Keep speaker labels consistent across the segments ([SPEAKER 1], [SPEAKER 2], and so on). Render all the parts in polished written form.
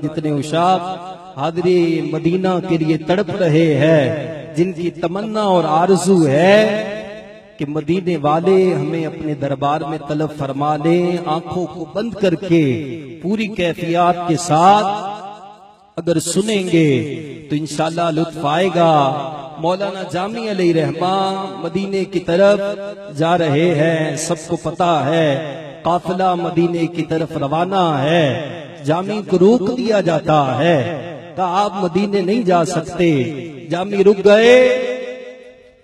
[SPEAKER 1] جتنے عشاق حاضری مدینہ کے لیے تڑپ رہے ہیں، جن کی تمنا اور آرزو ہے کہ مدینے والے ہمیں اپنے دربار میں طلب فرما لیں، آنکھوں کو بند کر کے پوری کیفیات کے ساتھ اگر سنیں گے تو انشاءاللہ لطف آئے گا۔ مولانا جامی علیہ رحمہ مدینے کی طرف جا رہے ہیں، سب کو پتا ہے قافلہ مدینے کی طرف روانہ ہے۔ جامی کو روک دیا جاتا ہے، کہا آپ مدینے نہیں جا سکتے۔ جامی رک گئے،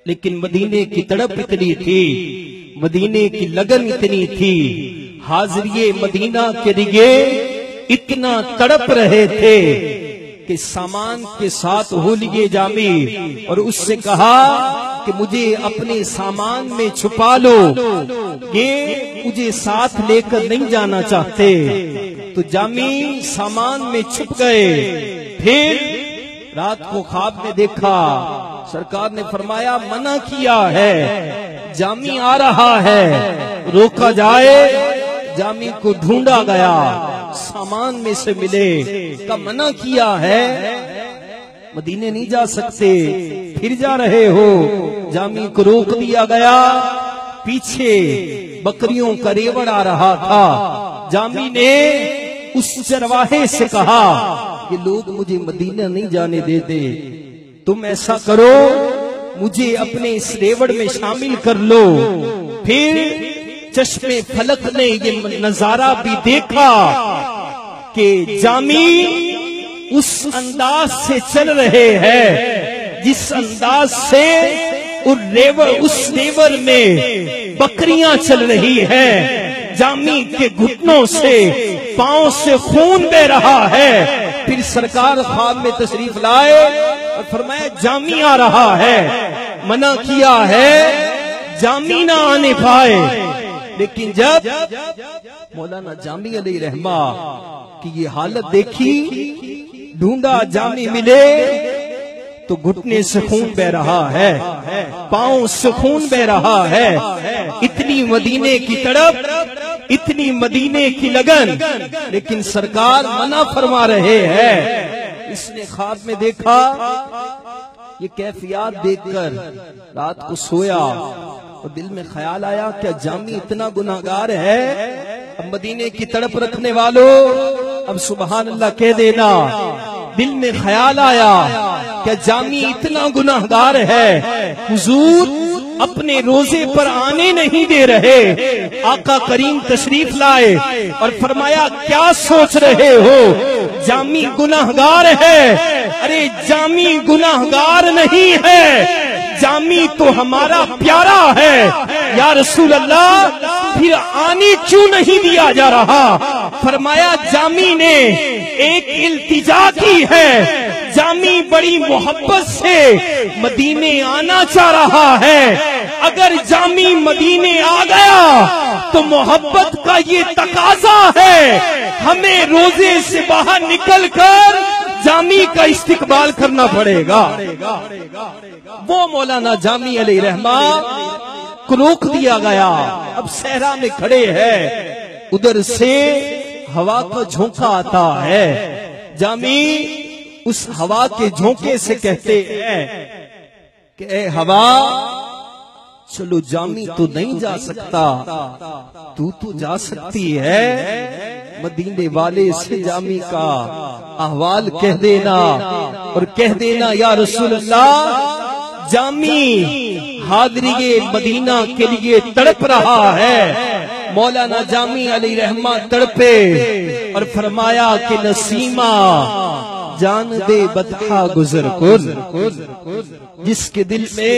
[SPEAKER 1] لیکن مدینے کی تڑپ اتنی تھی، مدینے کی لگن اتنی تھی، حاضری مدینہ کے لیے اتنا تڑپ رہے تھے کہ سامان کے ساتھ ہو لیے جامی، اور اس سے کہا کہ مجھے اپنے سامان میں چھپا لو، یہ مجھے ساتھ لے کر نہیں جانا چاہتے۔ تو جامی سامان میں چھپ گئے۔ پھر رات کو خواب میں دیکھا، سرکار نے فرمایا منع کیا ہے، جامی آ رہا ہے، روکا جائے۔ جامی کو ڈھونڈا گیا، سامان میں سے ملے، کا منع کیا ہے، مدینے نہیں جا سکتے، پھر جا رہے ہو۔ جامی کو روک دیا گیا، پیچھے بکریوں کا ریوڑ آ رہا تھا۔ جامی نے اس چرواہے سے کہا یہ لوگ مجھے مدینہ نہیں جانے دیتے، تم ایسا کرو مجھے اپنے اس ریوڑ میں شامل کر لو۔ پھر چشمے فلک نے یہ نظارہ بھی دیکھا کہ جامی اس انداز سے چل رہے ہیں جس انداز سے اس ریوڑ میں بکریاں چل رہی ہیں۔ جامی کے گھٹنوں سے پاؤں سے خون بہ رہا ہے۔ پھر سرکار خواب میں تشریف لائے اور فرمایا جامی آ رہا ہے، منع کیا ہے جامی نہ آنے پائے۔ لیکن جب مولانا جامی علیہ رحمہ کی یہ حالت دیکھی، ڈھونڈا جامی ملے تو گھٹنے سے خون بہ رہا ہے، پاؤں سے خون بہ رہا ہے۔ اتنی مدینے کی تڑپ، اتنی مدینے کی لگن، لیکن سرکار منع فرما رہے ہیں۔ اس نے خواب میں دیکھا، یہ کیفیات دیکھ کر رات کو سویا اور دل میں خیال آیا کیا جامی اتنا گناہگار ہے؟ اب مدینے کی تڑپ رکھنے والوں اب سبحان اللہ کہہ دینا۔ دل میں خیال آیا کہ جامی اتنا گناہگار ہے، حضور اپنے روزے پر آنے نہیں دے رہے۔ آقا کریم تشریف لائے اور فرمایا کیا سوچ رہے ہو، جامی گناہگار ہے؟ ارے جامی گناہگار نہیں ہے، جامی تو ہمارا پیارا ہے۔ یا رسول اللہ پھر آنے کیوں نہیں دیا جا رہا؟ فرمایا جامی نے ایک التجا کی ہے، جامی بڑی محبت سے مدینے آنا چاہ رہا ہے۔ اگر جامی مدینے آ گیا تو محبت کا یہ تقاضا ہے، ہمیں روزے سے باہر نکل کر جامی کا استقبال کرنا پڑے گا۔ وہ مولانا جامی علیہ رحمہ کو روک دیا گیا۔ اب صحرا میں کھڑے ہیں، ادھر سے ہوا کا جھونکا آتا ہے۔ جامی اس ہوا کے جھونکے سے کہتے ہیں کہ اے ہوا چلو جامی تو نہیں جا سکتا، تو جا سکتی ہے، مدینے والے سے جامی کا احوال کہہ دینا اور کہہ دینا یا رسول اللہ جامی حاضری مدینہ کے لیے تڑپ رہا ہے۔ مولانا جامی علیہ رحمہ تڑپے اور فرمایا کہ نسیمہ جان دے بطحا گزر کر، جس کے دل میں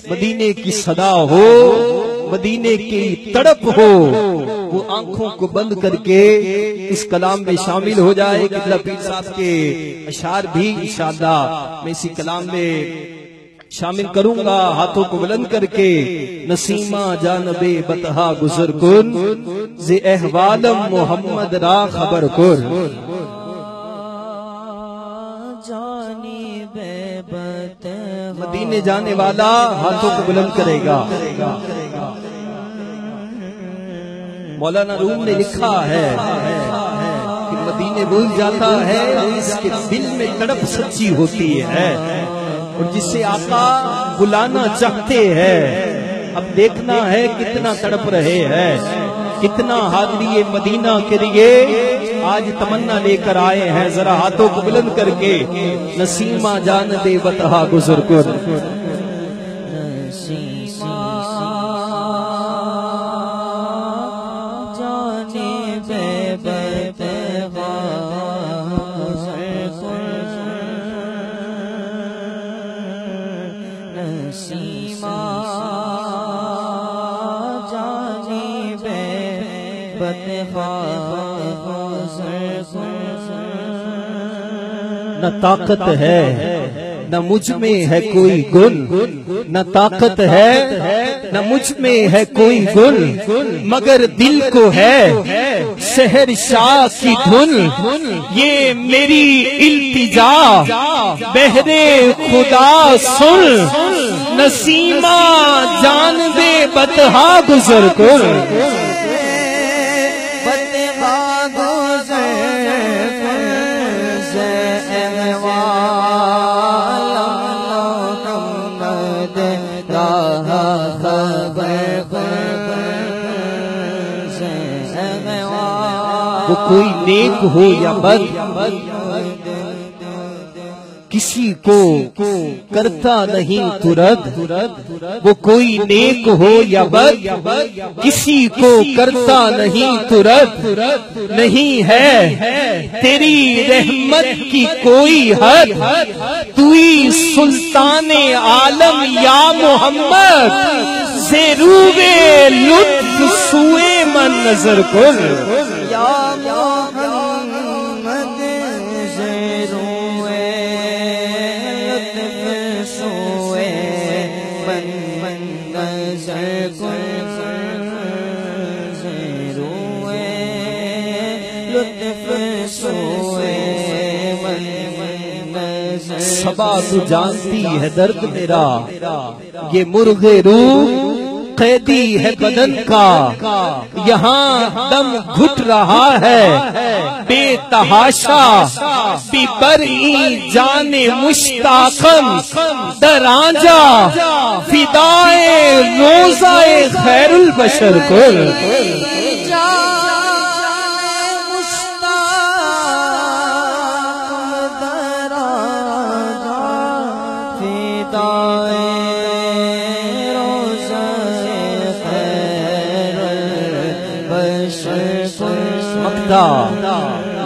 [SPEAKER 1] مدینے کی صدا ہو، مدینے کی تڑپ ہو، وہ آنکھوں کو بند کر کے اس کلام میں شامل ہو جائے۔ قبلہ پیر صاحب کے اشعار بھی انشاءاللہ میں اسی کلام میں شامل کروں گا۔ ہاتھوں کو بلند کر کے نسیمہ جانب بطحا گزر کن، ز احوالم محمد را خبر کن۔ مدینے جانے والا ہاتھوں کو بلند کرے گا۔ مولانا روم نے لکھا ہے کہ مدینے بھول جاتا ہے اس کے دل میں تڑپ سچی ہوتی ہے، اور جسے آقا بلانا چاہتے ہیں اب دیکھنا ہے کتنا تڑپ رہے ہیں، کتنا حاضری مدینہ کے لیے آج تمنا لے کر آئے ہیں۔ ذرا ہاتھوں کو بلند کر کے نسیمہ جان دے بتہا گزر کر، نہ طاقت ہے نہ مجھ میں ہے کوئی گل، نہ طاقت ہے نہ مجھ میں ہے کوئی گل، مگر دل کو ہے شہر شاہ کی دھن، یہ میری التجا بہرے خدا سن، نسیمہ جان دے بتہا گزر کر، وہ کوئی نیک ہو یا بد کسی کو کرتا نہیں ترد، وہ کوئی نیک ہو یا بد کسی کو کرتا نہیں ترد، نہیں ہے تیری رحمت کی کوئی حد، تو ہی سلطان عالم یا محمد، سے روے لطف سوئے من نظر کن، یا محمد سے روے لطف سوئے من نظر کن، سے روے لطف سوئے من نظر۔ صبا تو جانتی ہے درد میرا، یہ مرغ روح قیدی ہے بدن کا، یہاں دم گھٹ رہا ہے بے تحاشا، بی برئی جان مشتاقم در آنجا، فدائے روزہ خیر البشر کل،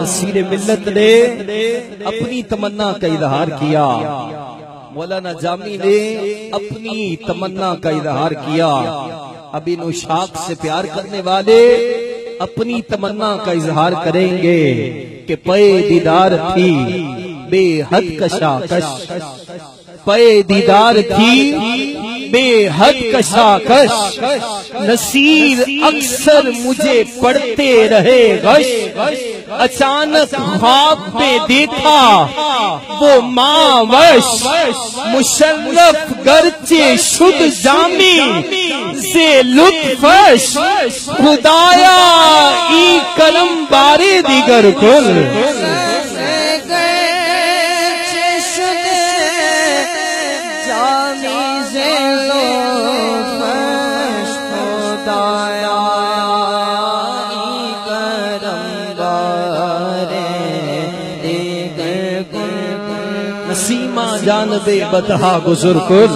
[SPEAKER 1] نصیر ملت نے اپنی تمنا کا اظہار کیا، مولانا جامی نے اپنی تمنا کا اظہار کیا، اب ان اشاق سے پیار کرنے والے اپنی تمنا کا اظہار کریں گے کہ پے دیدار تھی بے حد کشاکش، پے دیدار تھی بے حد کشاکش، نصیر اکثر مجھے پڑھتے رہے غش، اچانک خواب میں دیکھا وہ ماں وش، مشرف گرچہ شد جامی سے لطفش، خدایا ای کرم بارے دیگر کل، نسیمہ جان دے بتہا گزر کل،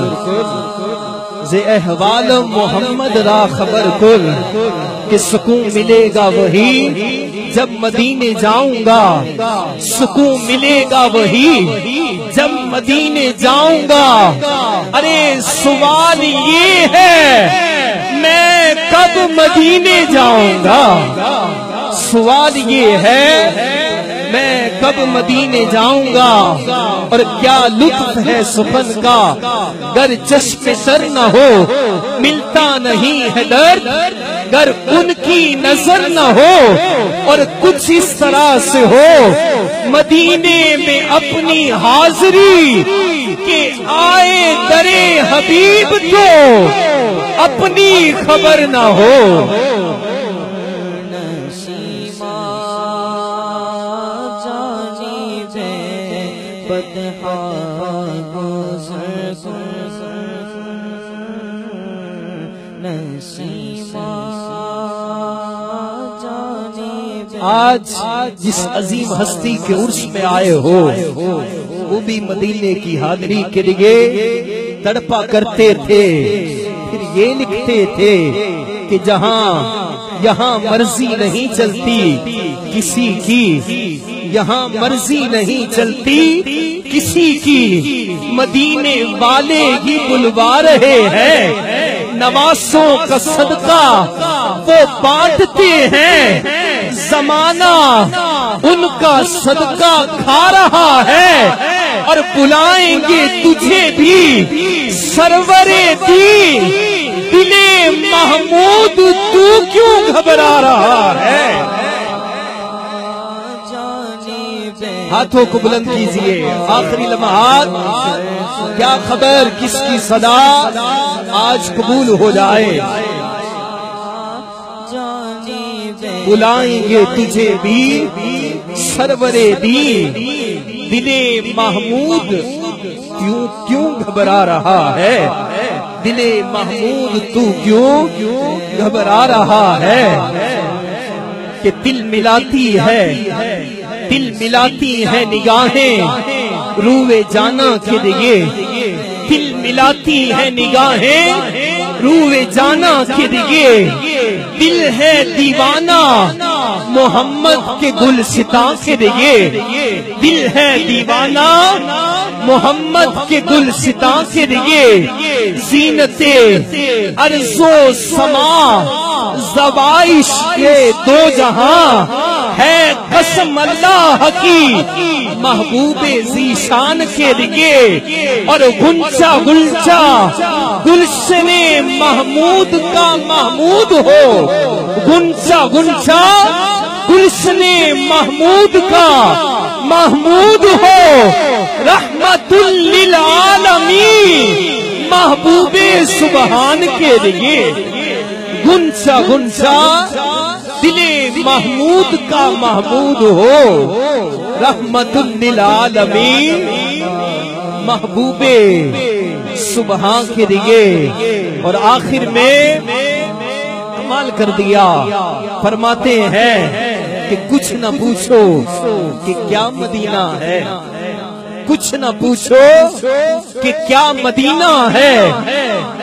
[SPEAKER 1] زے احوال محمد را خبر کل، کہ سکون ملے گا وہی جب مدینے جاؤں گا، سکون ملے گا وہی جب مدینے جاؤں گا، ارے سوال یہ ہے میں کب مدینے جاؤں گا، سوال یہ ہے میں کب مدینے جاؤں گا، اور کیا لطف ہے سخن کا، گر چشم سر نہ ہو ملتا نہیں ہے درد، گر ان کی نظر نہ ہو، اور کچھ اس طرح سے ہو مدینے میں اپنی حاضری کہ آئے درے حبیب تو اپنی خبر نہ ہو، آج جس عظیم ہستی کے عرس میں آئے ہو وہ بھی مدینے کی حاضری کے لیے تڑپا کرتے تھے، پھر یہ لکھتے تھے کہ جہاں یہاں مرضی نہیں چلتی کسی کی، یہاں مرضی نہیں چلتی کسی کی، مدینے والے ہی بلوا رہے ہیں، نواسوں کا صدقہ وہ بانٹتے ہیں، زمانہ ان کا صدقہ کھا رہا ہے، اور بلائیں گے تجھے بھی سرور دی، دل محمود تو کیوں گھبرا رہا ہے؟ ہاتھوں کو بلند کیجئے، آخری لمحات، کیا خبر کس کی صدا آج قبول ہو جائے، بلائیں گے تجھے بھی سرور دی، دل محمود کیوں گھبرا رہا ہے، دل محمود تو کیوں گھبرا رہا ہے، کہ دل ملاتی ہے نگاہیں روئے جانا کے لیے، دل ملاتی ہے نگاہیں روئے جانا کے لیے، دل ہے دیوانہ محمد کے گلستاں کے لیے، دل ہے دیوانہ محمد کے گلستاں کے لیے، زینت ارض و سما زوائش کے دو جہاں، ہے قسم اللہ کی محبوب ذیشان کے لیے، اور گنچا گلچا گلشن محمود کا محمود ہو، گنچا گنچا گلشن محمود کا محمود ہو، رحمت للعالمین محبوب سبحان کے لیے، گنچا گنچا دل محمود کا محمود ہو، رحمت للعالمین محبوب سبحان کے لیے۔ اور آخر میں کمال کر دیا، فرماتے ہیں کہ کچھ نہ پوچھو کہ کیا مدینہ ہے، کچھ نہ پوچھو کہ کیا مدینہ ہے،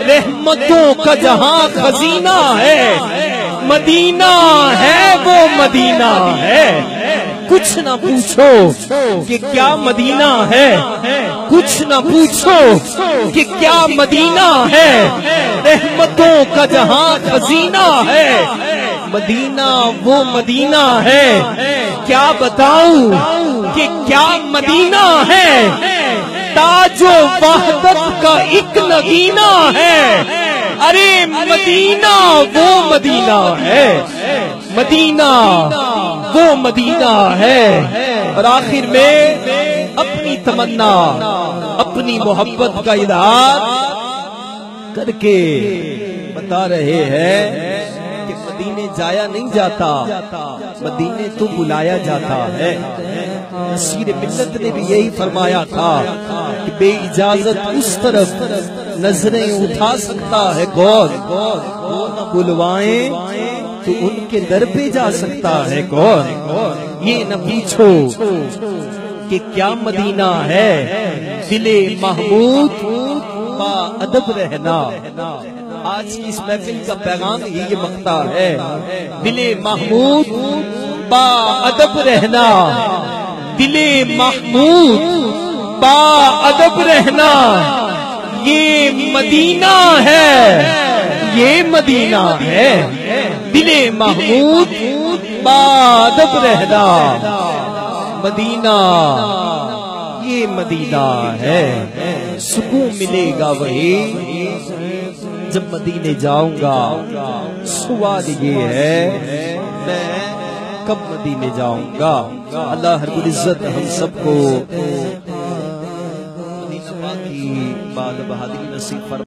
[SPEAKER 1] رحمتوں کا جہاں خزینہ ہے، مدینہ ہے وہ مدینہ ہے، کچھ نہ پوچھو کہ کیا مدینہ ہے، کچھ نہ پوچھو کہ کیا مدینہ ہے، رحمتوں کا جہاں خزینہ ہے، مدینہ وہ مدینہ ہے، کیا بتاؤں کہ کیا مدینہ ہے، تاج و وحدت کا ایک نگینہ ہے، ارے مدینہ وہ مدینہ ہے، مدینہ وہ مدینہ ہے۔ اور آخر میں اپنی تمنا، اپنی محبت کا اظہار کر کے بتا رہے ہیں کہ مدینے جایا نہیں جاتا، مدینے تو بلایا جاتا ہے۔ نصیر ملت نے بھی یہی فرمایا تھا کہ بے اجازت اس طرف نظریں اٹھا سکتا ہے کون، وہ نہ بلوائیں تو ان کے در پہ جا سکتا ہے کون، یہ نہ پوچھو کہ کیا مدینہ ہے، دل محمود با ادب رہنا۔ آج کی اس محفل کا پیغام یہ مقطع ہے، دل محمود با ادب رہنا، دل محمود با ادب رہنا، یہ مدینہ ہے، یہ مدینہ ہے، دل محمود با ادب رہنا، مدینہ یہ مدینہ ہے۔ سکون ملے گا وہی جب مدینے جاؤں گا، سوال یہ ہے میں کب مدینے جاؤں گا۔ اللہ رب العزت ہم سب کو مدینہ پاک کی باد بہادری نصیب فرمائے۔